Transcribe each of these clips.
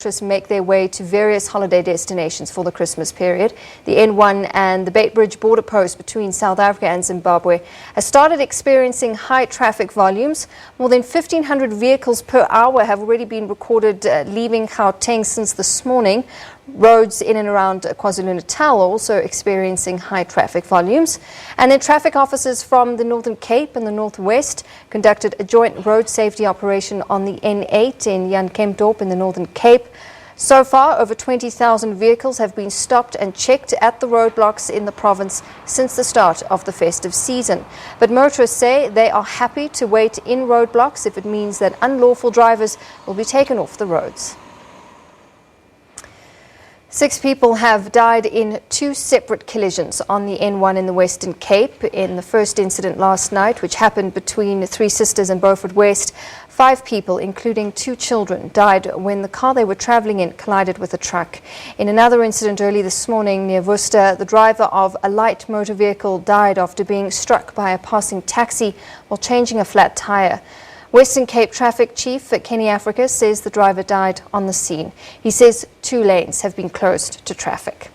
Motorists make their way to various holiday destinations for the Christmas period. The N1 and the Beitbridge border post between South Africa and Zimbabwe has started experiencing high traffic volumes. More than 1,500 vehicles per hour have already been recorded leaving Gauteng since this morning. Roads in and around KwaZulu-Natal are also experiencing high traffic volumes. And then traffic officers from the Northern Cape and the Northwest conducted a joint road safety operation on the N8 in in the Northern Cape. So far, over 20,000 vehicles have been stopped and checked at the roadblocks in the province since the start of the festive season. But motorists say they are happy to wait in roadblocks if it means that unlawful drivers will be taken off the roads. 6 people have died in 2 separate collisions on the N1 in the Western Cape. In the first incident last night, which happened between Three Sisters and Beaufort West, 5 people, including 2 children, died when the car they were travelling in collided with a truck. In another incident early this morning near Worcester, the driver of a light motor vehicle died after being struck by a passing taxi while changing a flat tyre. Western Cape Traffic Chief Kenny Africa says the driver died on the scene. He says 2 lanes have been closed to traffic.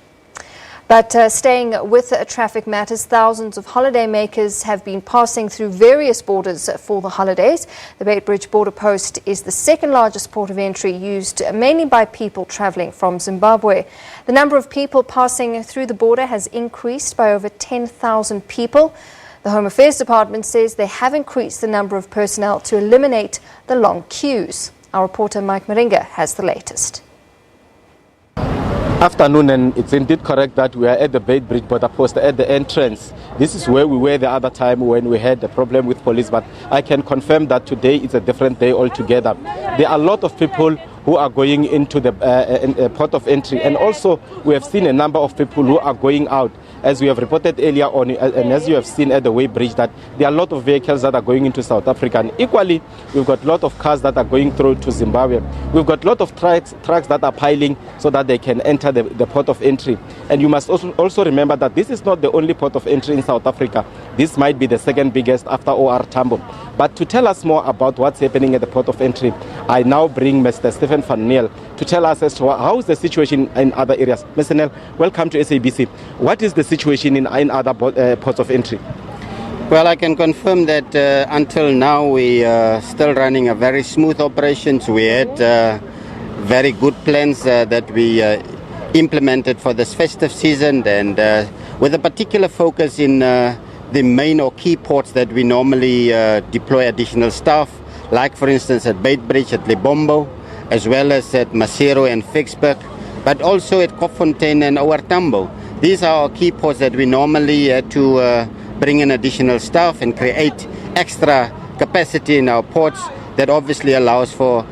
But staying with traffic matters, thousands of holidaymakers have been passing through various borders for the holidays. The Beitbridge border post is the second largest port of entry, used mainly by people travelling from Zimbabwe. The number of people passing through the border has increased by over 10,000 people. The Home Affairs Department says they have increased the number of personnel to eliminate the long queues. Our reporter Mike Maringa has the latest. Afternoon, and it's indeed correct that we are at the Beitbridge border post at the entrance. This is where we were the other time when we had a problem with police, but I can confirm that today is a different day altogether. There are a lot of people who are going into the port of entry, and also we have seen a number of people who are going out. As we have reported earlier on, and as you have seen at the Beitbridge, that there are a lot of vehicles that are going into South Africa, and equally we've got a lot of cars that are going through to Zimbabwe. We've got a lot of trucks that are piling so that they can enter the port of entry. And you must also remember that this is not the only port of entry in South Africa. This might be the second biggest after OR Tambo. But to tell us more about what's happening at the port of entry, I now bring Mr. Stephen van Neel to tell us as to how is the situation in other areas. Mr. Neel, welcome to SABC. What is the situation in other ports of entry? Well, I can confirm that until now we are still running a very smooth operations. We had very good plans that we implemented for this festive season, and with a particular focus in the main or key ports that we normally deploy additional staff, like for instance at Beitbridge, at Lebombo, as well as at Maseru and Vicksburg, but also at Kofontein and OR Tambo. These are our key ports that we normally had to bring in additional staff and create extra capacity in our ports that obviously allows for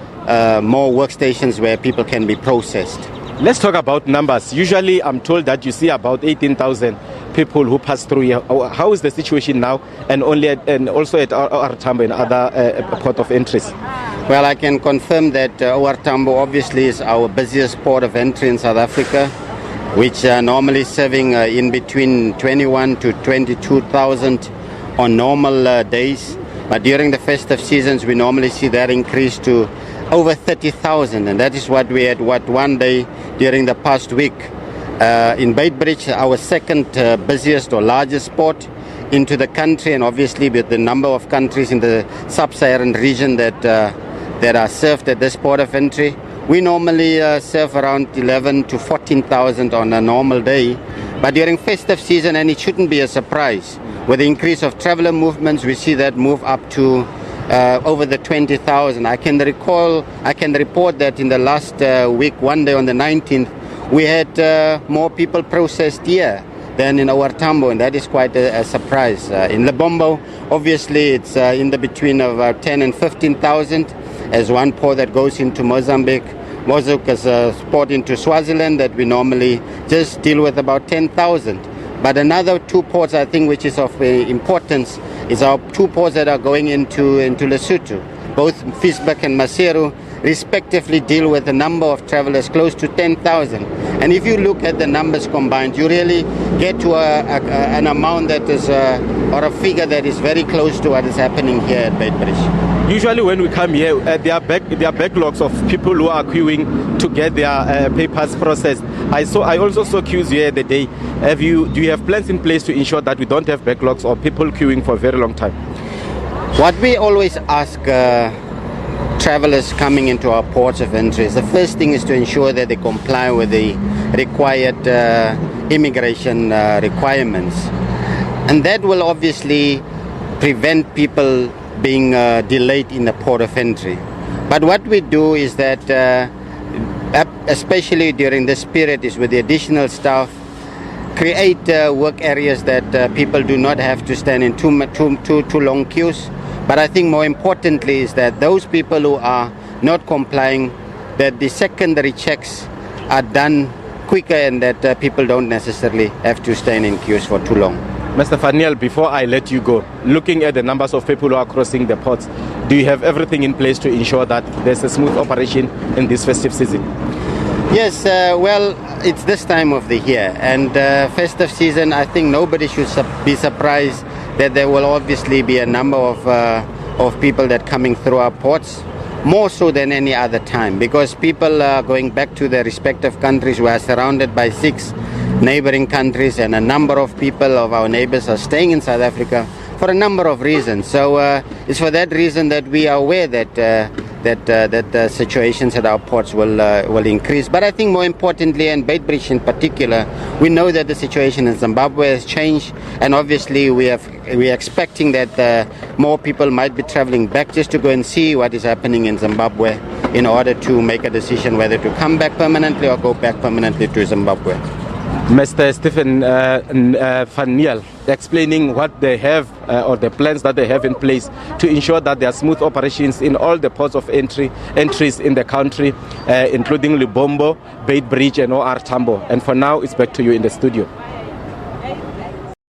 more workstations where people can be processed. Let's talk about numbers. Usually I'm told that you see about 18,000 people who pass through here. How is the situation now, and also at OR Tambo and other port of entries? Well, I can confirm that OR Tambo obviously is our busiest port of entry in South Africa, which are normally serving in between 21 to 22,000 on normal days. But during the festive seasons, we normally see that increase to over 30,000, and that is what we had one day during the past week. In Beitbridge, our second busiest or largest port into the country, and obviously with the number of countries in the sub-Saharan region that are served at this port of entry, we normally serve around 11 to 14,000 on a normal day. But during festive season, and it shouldn't be a surprise, with the increase of traveler movements, we see that move up to over the 20,000. I can report that in the last week, one day on the 19th, we had more people processed here than in OR Tambo, and that is quite a surprise. In Lebombo, obviously it's in the between of 10 and 15,000. As one port that goes into Mozambique. Mozambique is a port into Swaziland that we normally just deal with about 10,000. But another 2 ports, I think, which is of importance, is our 2 ports that are going into Lesotho. Both Vicksburg and Maseru respectively deal with a number of travelers close to 10,000. And if you look at the numbers combined, you really get to an amount that is, or a figure that is very close to what is happening here at Beitbridge. Usually when we come here, there are backlogs of people who are queuing to get their papers processed. I also saw queues here the day. Do you have plans in place to ensure that we don't have backlogs or people queuing for a very long time? What we always ask travelers coming into our ports of entry is the first thing is to ensure that they comply with the required immigration requirements. And that will obviously prevent people being delayed in the port of entry. But what we do is that, especially during this period, is with the additional staff, create work areas that people do not have to stand in too long queues. But I think more importantly is that those people who are not complying, that the secondary checks are done quicker and that people don't necessarily have to stand in queues for too long. Mr. Faniel, before I let you go, looking at the numbers of people who are crossing the ports, do you have everything in place to ensure that there's a smooth operation in this festive season? Yes, well, it's this time of the year, and festive season, I think nobody should be surprised that there will obviously be a number of people that coming through our ports, more so than any other time, because people are going back to their respective countries. We are surrounded by 6 neighboring countries, and a number of people of our neighbors are staying in South Africa for a number of reasons. So it's for that reason that we are aware that the situations at our ports will increase. But I think more importantly, and Beitbridge in particular, we know that the situation in Zimbabwe has changed, and obviously we are expecting that more people might be traveling back just to go and see what is happening in Zimbabwe in order to make a decision whether to come back permanently or go back permanently to Zimbabwe. Mr. Stephen Van Niel, explaining what they have or the plans that they have in place to ensure that there are smooth operations in all the ports of entries in the country, including Lubombo, Beitbridge and OR Tambo. And for now, it's back to you in the studio.